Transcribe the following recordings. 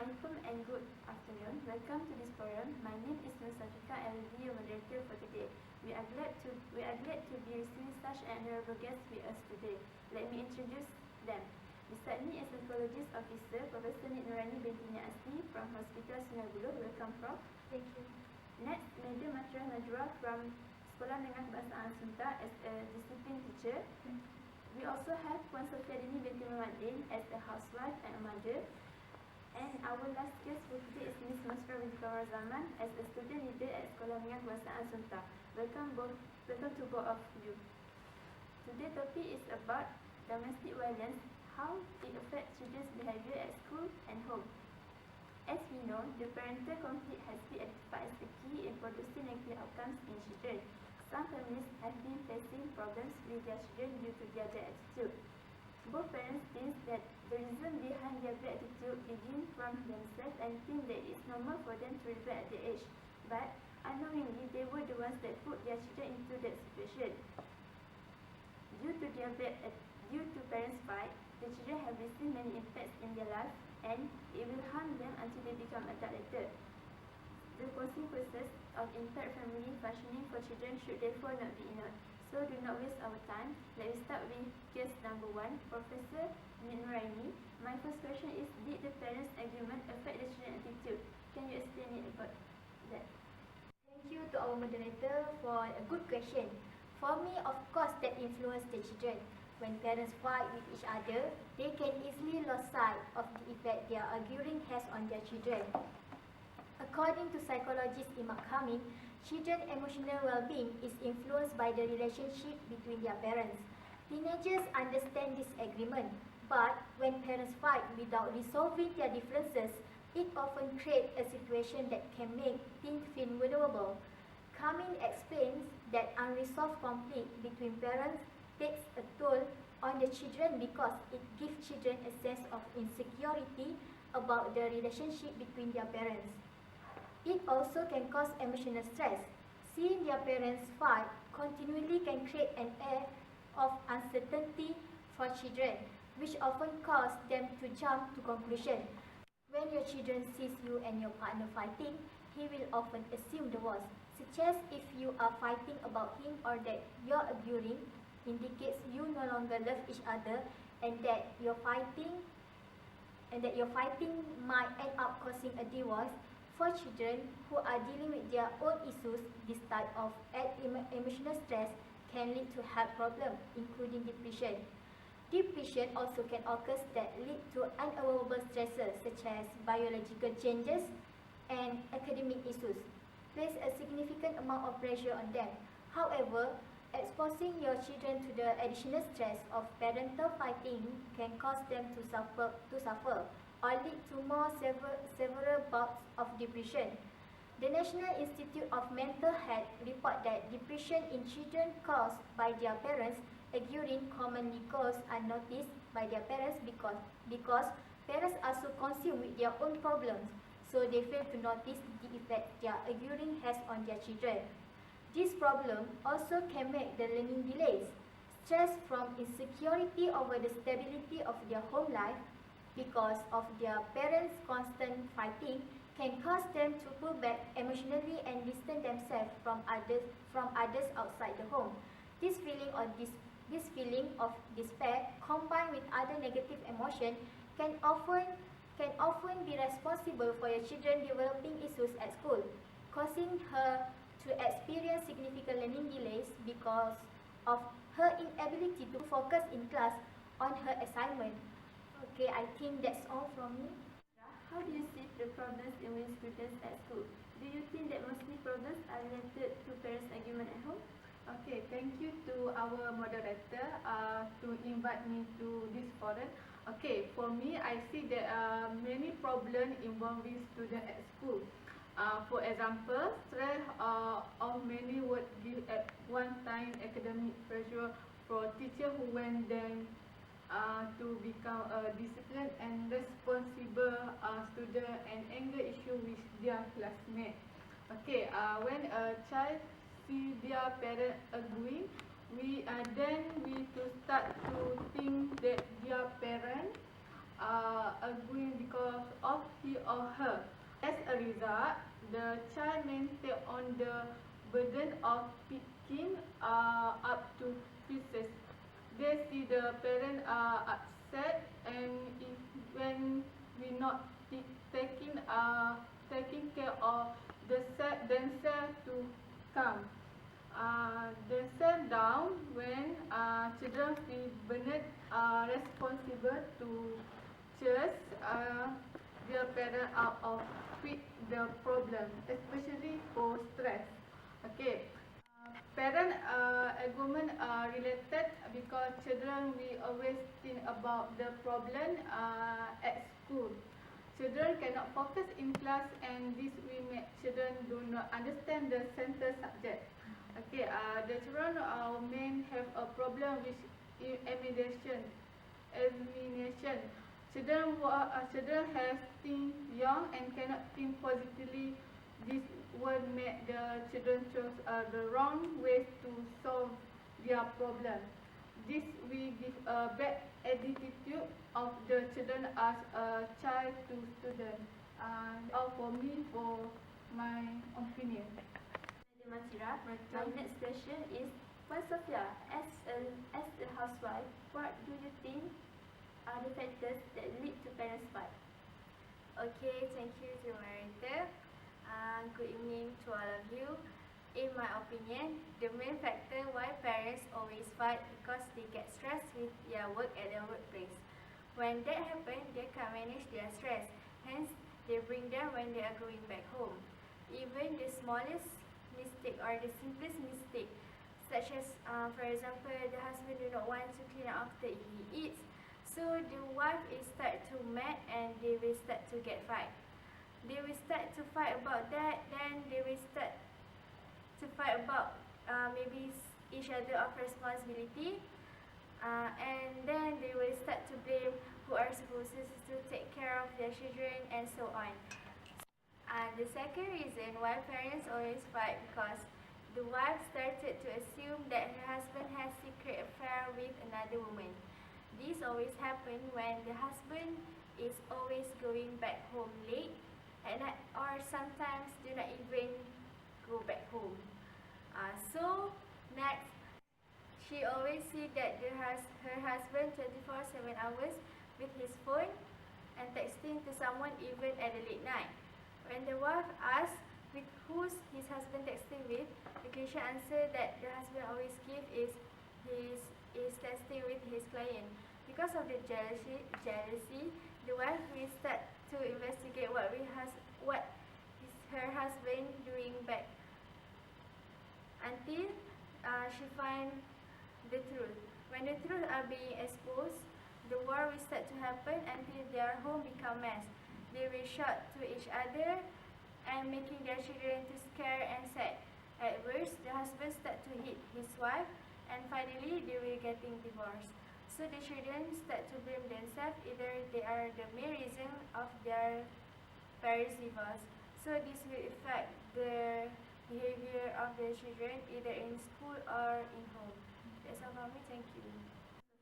Assalamualaikum and good afternoon. Welcome to this forum. My name is Nur Safika and will be your moderator for today. We are glad to be receiving such an honorable guest with us today. Let me introduce them. Beside me is Psychologist Officer Professor Nik Nurani binti Nia Asli from Hospital Sungai Buloh. Welcome, Prof. Thank you. Next, Madam Matrah Najwa from Sekolah Menengah Bahasa Arab Sunta as a discipline teacher. We also have Puan Sofia Dini binti Muhammadin as a housewife and a mother. And our last guest for today is Ms. Masra binti Kawar Zaman as a student leader at Sekolah Menengah Bahasa Arab Sunta. Welcome to both of you. Today's topic is about domestic violence, how it affects children's behavior at school and home. As we know, the parental conflict has been identified as the key in producing negative outcomes in children. Some families have been facing problems with their children due to their bad attitude. Both parents think that the reason behind their bad attitude begins from themselves and think that it's normal for them to rebel at their age. But unknowingly, they were the ones that put their children into that situation. Due to parents' fight, the children have received many impacts in their life, and it will harm them until they become adult later. The consequences of impaired family functioning for children should therefore not be ignored. So do not waste our time. Let me start with guest number 1, Professor Nik Nurani. My first question is, did the parents' argument affect the children's attitude? Can you explain it about that? Thank you to our moderator for a good question. For me, of course, that influenced the children. When parents fight with each other, they can easily lose sight of the effect their arguing has on their children. According to psychologist Imad Kamil, children's emotional well-being is influenced by the relationship between their parents. Teenagers understand this agreement, but when parents fight without resolving their differences, it often creates a situation that can make teens feel vulnerable. Kamil explains that unresolved conflict between parents takes a toll on the children because it gives children a sense of insecurity about the relationship between their parents. It also can cause emotional stress. Seeing their parents fight continually can create an air of uncertainty for children, which often cause them to jump to conclusions. When your children sees you and your partner fighting, he will often assume the worst, such as if you are fighting about him or that you're arguing, indicates you no longer love each other and that your fighting might end up causing a divorce. For children who are dealing with their own issues, this type of emotional stress can lead to health problems, including depression. Depression also can occur that lead to unavoidable stresses such as biological changes and academic issues, place a significant amount of pressure on them. However, exposing your children to the additional stress of parental fighting can cause them to suffer or lead to more several bouts of depression. The National Institute of Mental Health report that depression in children caused by their parents arguing commonly goes unnoticed by their parents because parents are so consumed with their own problems, so they fail to notice the effect their arguing has on their children. This problem also can make the learning delays. Stress from insecurity over the stability of their home life because of their parents' constant fighting can cause them to pull back emotionally and distance themselves from others outside the home. This feeling of despair combined with other negative emotions can often be responsible for your children developing issues at school, causing her to experience significant learning delays because of her inability to focus in class on her assignment. Okay, I think that's all from me. How do you see the problems in students at school? Do you think that mostly problems are related to parents' argument at home? Okay, thank you to our moderator to invite me to this forum. Okay, for me, I see there are many problems involving students at school. For example, stress of many would give at one time academic pressure for teacher who want them to become a disciplined and responsible student and anger issue with their classmates. Okay, when a child see their parent arguing, we to start to think that their parent arguing because of he or her. As a result, the child may take on the burden of picking up two pieces. They see the parent upset, and if when we not taking care of themselves to come. The self down when children feel burdened responsible to choose their parent out of quick the problem, especially for stress. Okay. Parent argument related because children we always think about the problem at school. Children cannot focus in class, and this will make children do not understand the center subject. Okay, the children may have a problem with examination. Children have think young and cannot think positively. This will make the children choose the wrong ways to solve their problem. This will give a bad attitude of the children as a child to student. All for me for my opinion. Masira, my next question is, Puan Sofia, as a housewife, what do you think are the factors that lead to parents fight? Okay, thank you to Marita. Good evening to all of you. In my opinion, the main factor why parents always fight because they get stressed with their work at their workplace. When that happens, they can't manage their stress. Hence, they bring them when they are going back home. Even the smallest mistake or the simplest mistake, such as, for example, the husband do not want to clean up after he eats, so the wife is start to mad and they will start to get fight. They will start to fight about that, then they will start to fight about maybe each other of responsibility, and then they will start to blame who are supposed to take care of their children and so on. The second reason why parents always fight because the wife started to assume that her husband has secret affair with another woman. This always happens when the husband is always going back home late at night, or sometimes do not even go back home. So next, she always see that her husband 24/7 hours with his phone and texting to someone even at the late night. When the wife asks with who's his husband texting with, the cliche answer that the husband always give is texting with his client. Because of the jealousy, the wife will start to investigate what is her husband doing back until she find the truth. When the truth are being exposed, the war will start to happen until their home become mess. They will shout to each other and making their children to scared and sad. At worst, the husband start to hit his wife, and finally they will getting divorced. So the children start to blame themselves, either they are the main reason of their parents' divorce. So this will affect the behavior of the children either in school or in home. That's all from me. Thank you.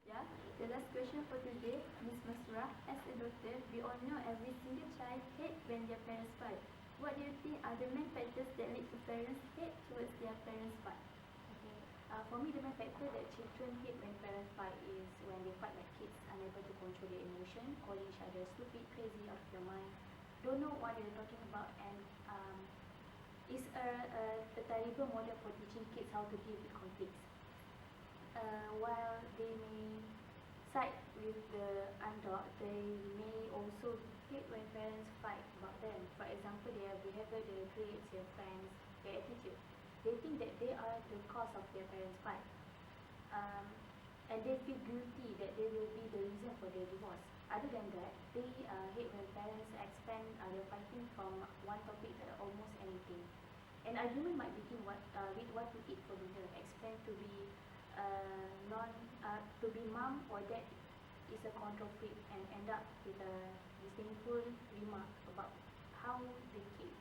Yeah, the last question for today, Ms. Masra. As a doctor, we all know every single child hates when their parents fight. What do you think are the main factors that lead to parents hate towards their parents fight? Okay. For me, the main factor that children hate when parents fight is when they fight like kids, unable to control their emotion, calling each other stupid, crazy, out of their mind, don't know what they're talking about, and it's a terrible model for teaching kids how to deal with conflicts. While they may side with the underdog, they may also hate when parents fight about them. For example, their behavior, their grades, their friends, their attitude. They think that they are the cause of their parents' fight. And they feel guilty that they will be the reason for their divorce. Other than that, they hate when parents expand their fighting from one topic to almost anything. An argument might begin with what to eat for dinner, expand to be mom or dad is a control freak, and end up with a disdainful remark about how the kids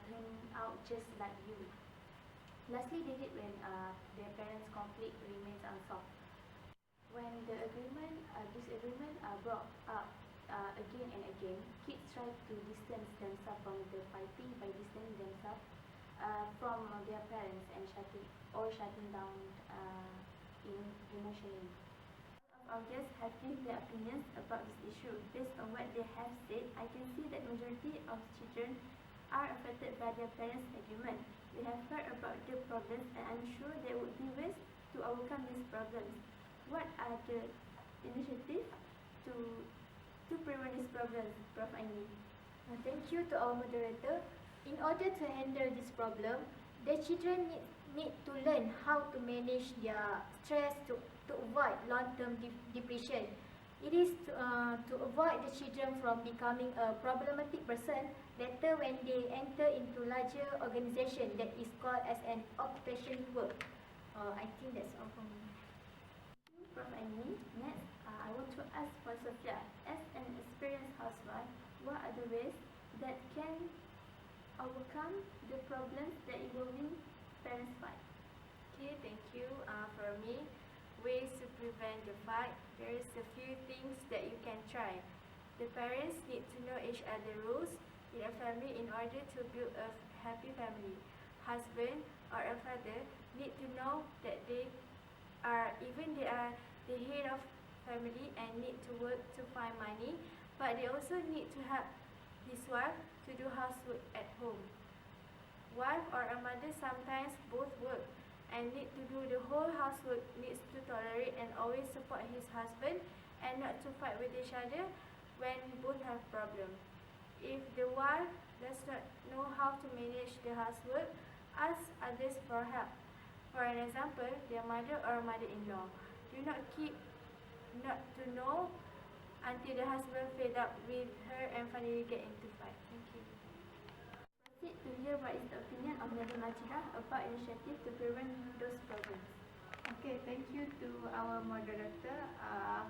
turn out just like you. Lastly, they hate when their parents' conflict remains unsolved. When the disagreement are brought up again and again, kids try to distance themselves from the fighting by distancing themselves from their parents and shutting down emotionally. Our guests have given their opinions about this issue. Based on what they have said, I can see that majority of children are affected by their parents' argument. We have heard about the problems and I'm sure there would be ways to overcome these problems. What are the initiatives to prevent these problems, Prof. Aini? Thank you to our moderator. In order to handle this problem, the children need to learn how to manage their stress to avoid long-term depression. It is to avoid the children from becoming a problematic person later when they enter into larger organization that is called as an occupation work. I think that's all from me. Prof. Aini, next, I want to ask for Sophia. As an experienced housewife, what are the ways that can overcome the problems that involving parents fight? Okay, thank you. For me, ways to prevent the fight, there is a few things that you can try. The parents need to know each other's rules in a family in order to build a happy family. Husband or a father need to know that they are the head of family and need to work to find money, but they also need to help his wife to do housework at home. Wife or a mother sometimes both work and need to do the whole housework, needs to tolerate and always support his husband and not to fight with each other when both have problems. If the wife does not know how to manage the housework, ask others for help. For an example, their mother or mother-in-law. Do not keep not to know until the husband fed up with her and finally get into fight. Thank you. Proceed to hear what is the opinion of Madam Ajira about initiative to prevent those problems. Okay, thank you to our moderator.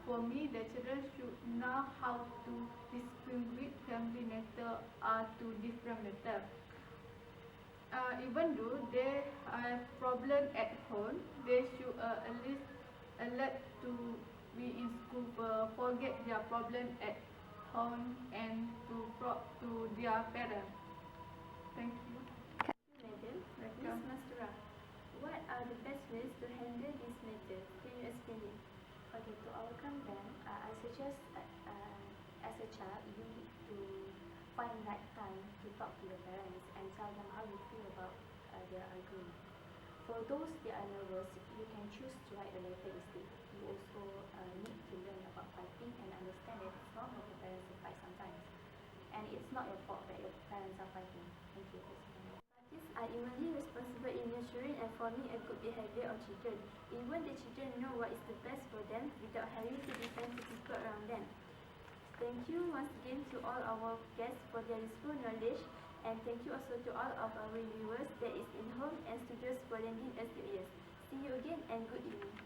For me, the children should know how to distinguish family matter to different matter. Even though they have problem at home, they should at least alert to be in school, forget their problem at home and to talk to their parents. Thank you. Madam, Ms. Mastura, what are the best ways to handle this matter? Can you explain it? Okay, to overcome them, I suggest as a child, you need to find that time to talk to your parents and tell them how you feel about their argument. For those that are nervous, you can choose to write a letter instead. You also need to learn about fighting and understand that it's normal for parents to fight sometimes. And it's not your fault that your parents are fighting. Thank you. Parents are evenly responsible in nurturing and forming a good behavior of children. Even the children know what is the best for them without having to depend on people around them. Thank you once again to all our guests for their useful knowledge, and thank you also to all of our viewers that is in home and studios for lending us their ears. See you again and good evening.